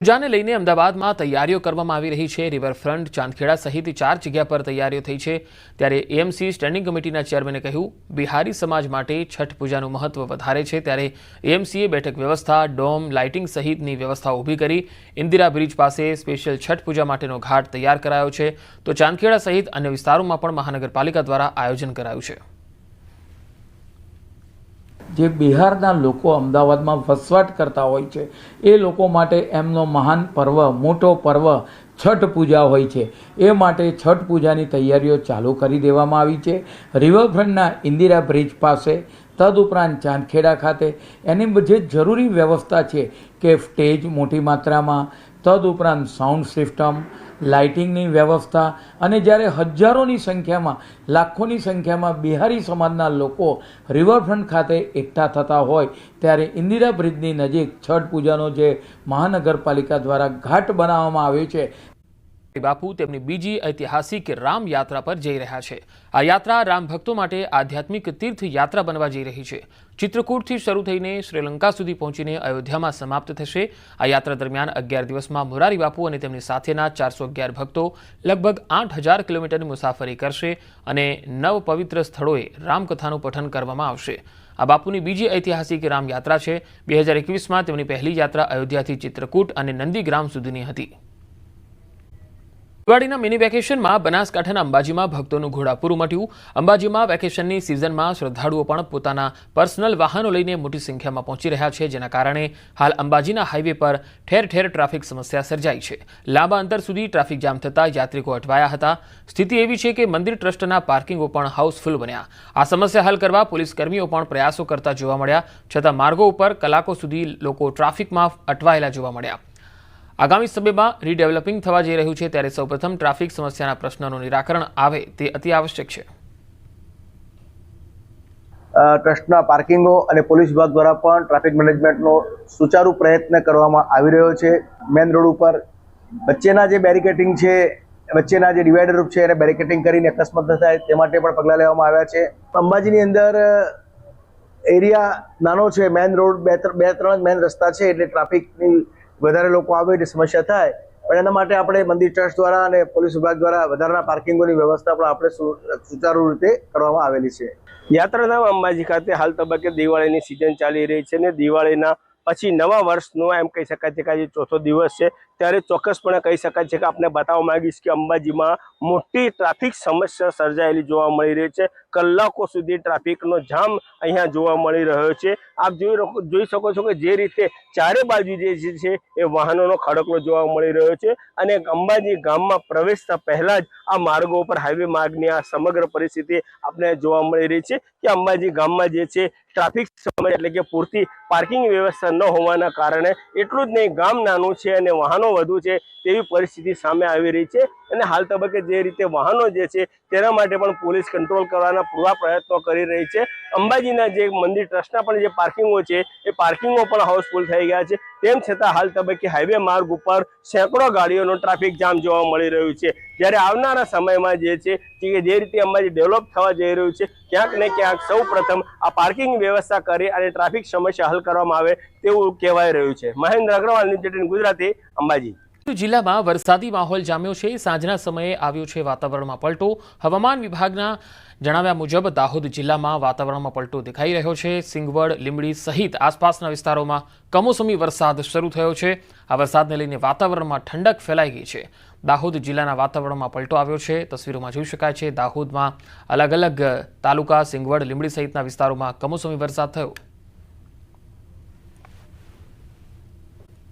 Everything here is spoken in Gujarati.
પૂજાને લઈને અમદાવાદમાં તૈયારીઓ કરવામાં આવી રહી છે। રિવરફ્રન્ટ, ચાંદખેડા સહિત 4 જગ્યા પર તૈયારીઓ થઈ છે। ત્યારે એએમસી સ્ટેન્ડિંગ કમિટીના ચેરમેને કહ્યું, બિહારી સમાજ માટે છઠ પૂજાનું મહત્વ વધારે છે। ત્યારે એએમસીએ બેઠક વ્યવસ્થા, ડોમ, લાઇટિંગ સહિતની વ્યવસ્થા ઊભી કરી ઇન્દિરા બ્રિજ પાસે સ્પેશિયલ છઠ પૂજા માટેનો ઘાટ તૈયાર કરાયો છે। તો ચાંદખેડા સહિત અન્ય વિસ્તારોમાં પણ મહાનગરપાલિકા દ્વારા આયોજન કરાયું છે। જે બિહારના લોકો અમદાવાદમાં વસવાટ કરતા હોય છે એ લોકો માટે એમનો મહાન પર્વ, મોટો પર્વ છઠ પૂજા હોય છે। એ માટે છઠ પૂજાની તૈયારીઓ ચાલુ કરી દેવામાં આવી છે। રિવરફ્રન્ટના ઇન્દિરા બ્રિજ પાસે, તદુપરાંત ચાંદખેડા ખાતે એની જે જરૂરી વ્યવસ્થા છે કે સ્ટેજ મોટી માત્રામાં, તદુપરાંત સાઉન્ડ સિસ્ટમ, લાઇટિંગની વ્યવસ્થા, અને જ્યારે હજારોની સંખ્યામાં, લાખોની સંખ્યામાં બિહારી સમાજના લોકો રિવરફ્રન્ટ ખાતે એકઠા થતા હોય ત્યારે ઇન્દિરા બ્રિજની નજીક છઠ પૂજાનો જે મહાનગરપાલિકા દ્વારા ઘાટ બનાવવામાં આવ્યો છે। બાપુ તેમની બીજી ઐતિહાસિક રામ યાત્રા પર જઈ રહ્યા છે। આ યાત્રા રામ ભક્તો માટે આધ્યાત્મિક તીર્થ યાત્રા બનવા જઈ રહી છે। ચિત્રકૂટથી શરૂ થઈને શ્રીલંકા સુધી પહોંચીને અયોધ્યામાં સમાપ્ત થશે। આ યાત્રા દરમિયાન 11 દિવસમાં મોરારી બાપુ અને તેમની સાથેના 411 ભક્તો લગભગ 8000 કિલોમીટરની મુસાફરી કરશે અને 9 પવિત્ર સ્થળોએ રામકથાનું પઠન કરવામાં આવશે। આ બાપુની બીજી ઐતિહાસિક રામ યાત્રા છે। 2021માં તેમની પહેલી યાત્રા અયોધ્યાથી ચિત્રકૂટ અને નંદીગ્રામ સુધીની હતી। દિવાળીના મિની વેકેશનમાં બનાસકાંઠાના અંબાજીમાં ભક્તોનું ઘોડાપૂર ઉમટ્યું। અંબાજીમાં વેકેશનની સિઝનમાં શ્રદ્ધાળુઓ પણ પોતાના પર્સનલ વાહનો લઈને મોટી સંખ્યામાં પહોંચી રહ્યા છે, જેના કારણે હાલ અંબાજીના હાઈવે પર ઠેર ઠેર ટ્રાફિક સમસ્યા સર્જાઈ છે। લાંબા અંતર સુધી ટ્રાફિક જામ થતાં યાત્રિકો અટવાયા હતા। સ્થિતિ એવી છે કે મંદિર ટ્રસ્ટના પાર્કિંગો પણ હાઉસફુલ બન્યા। આ સમસ્યા હલ કરવા પોલીસ કર્મીઓ પણ પ્રયાસો કરતા જોવા મળ્યા, છતાં માર્ગો ઉપર કલાકો સુધી લોકો ટ્રાફિકમાં અટવાયેલા જોવા મળ્યા। આગામી સમયમાં રીડેવલપિંગ થવા જઈ રહ્યું છે, ત્યારે સૌપ્રથમ ટ્રાફિક સમસ્યાના પ્રશ્નોનું નિરાકરણ આવે તે અતિ આવશ્યક છે। ટ્રસ્ટના પાર્કિંગો અને પોલીસ વિભાગ દ્વારા પણ ટ્રાફિક મેનેજમેન્ટનો સુચારુ પ્રયત્ન કરવામાં આવી રહ્યો છે। મેઇન રોડ ઉપર વચ્ચેના જે બેરિકેટિંગ છે, વચ્ચેના જે ડિવાઈડર છે એને બેરિકેટિંગ કરીને અકસ્માત ન થાય તે માટે પણ પગલાં લેવામાં આવ્યા છે। અંબાજીની અંદર એરિયા નાનો છે, મેઇન રોડ બે ત્રણ મેઇન રસ્તા છે, એટલે ટ્રાફિકની વધારે લોકો આવે એટલે સમસ્યા થાય, પણ એના માટે આપણે મંદિર ટ્રસ્ટ દ્વારા અને પોલીસ વિભાગ દ્વારા વધારાના પાર્કિંગોની વ્યવસ્થા પણ આપણે સુચારુ રીતે કરવામાં આવેલી છે। યાત્રાધામ અંબાજી ખાતે હાલ તબક્કે દિવાળીની સિઝન ચાલી રહી છે ને દિવાળીના પછી નવા વર્ષનો એમ કહી શકાય છે કે આજે ચોથો દિવસ છે, ત્યારે ચોક્કસપણે કહી શકાય છે કે આપણે બતાવવા માંગીશ કે અંબાજીમાં મોટી ટ્રાફિક સમસ્યા સર્જાયેલી જોવા મળી રહી છે। કલાકો સુધી ટ્રાફિકનો જામ અહીંયા જોવા મળી રહ્યો છે। આપ જોઈ શકો છો કે જે રીતે ચારે બાજુ જે છે એ વાહનોનો ખડકલો જોવા મળી રહ્યો છે, અને અંબાજી ગામમાં પ્રવેશતા પહેલા જ આ માર્ગો ઉપર હાઈવે માર્ગની આ સમગ્ર પરિસ્થિતિ આપણે જોવા મળી રહી છે કે અંબાજી ગામમાં જે છે ટ્રાફિક સમસ્યા એટલે કે પૂરતી પાર્કિંગ વ્યવસ્થા ન હોવાના કારણે એટલું જ નહીં, ગામ નાનું છે અને વાહનો વધુ છે તેવી પરિસ્થિતિ સામે આવી રહી છે। અને હાલ તબક્કે જે રીતે વાહનો જે છે તેના માટે પણ પોલીસ કંટ્રોલ કરવાના પૂરા પ્રયત્નો કરી રહી છે। અંબાજીના જે મંદિર ટ્રસ્ટના પણ જે પાર્કિંગો છે એ પાર્કિંગો પણ હાઉસફુલ થઈ ગયા છે, તેમ છતાં હાલ તબક્કે હાઈવે માર્ગ ઉપર સેંકડો ગાડીઓનો ટ્રાફિક જામ જોવા મળી રહ્યું છે। જ્યારે આવનારા સમયમાં જે છે કે જે રીતે અંબાજી ડેવલપ થવા જઈ રહ્યું છે, ક્યાંક ને ક્યાંક સૌ પ્રથમ આ પાર્કિંગ વ્યવસ્થા કરી અને ટ્રાફિક સમસ્યા હલ કરવામાં આવે તેવું કહેવાય રહ્યું છે। મહેન્દ્ર અગ્રવાલ, ન્યૂઝ 18 ગુજરાતી, અંબાજી। જિલ્લામાં વરસાદી માહોલ જામ્યો છે। સાંજના સમયે આવ્યો છે વાતાવરણમાં પલટો। હવામાન વિભાગના જણાવ્યા મુજબ દાહોદ જિલ્લામાં વાતાવરણમાં પલટો દેખાઈ રહ્યો છે। સિંગવડ, લીંબડી સહિત આસપાસના વિસ્તારોમાં કમોસમી વરસાદ શરૂ થયો છે। આ વરસાદને લઈને વાતાવરણમાં ઠંડક ફેલાઈ ગઈ છે। દાહોદ જિલ્લાના વાતાવરણમાં પલટો આવ્યો છે। તસવીરોમાં જોઈ શકાય છે દાહોદમાં અલગ અલગ તાલુકા, સિંગવડ, લીંબડી સહિતના વિસ્તારોમાં કમોસમી વરસાદ થયો।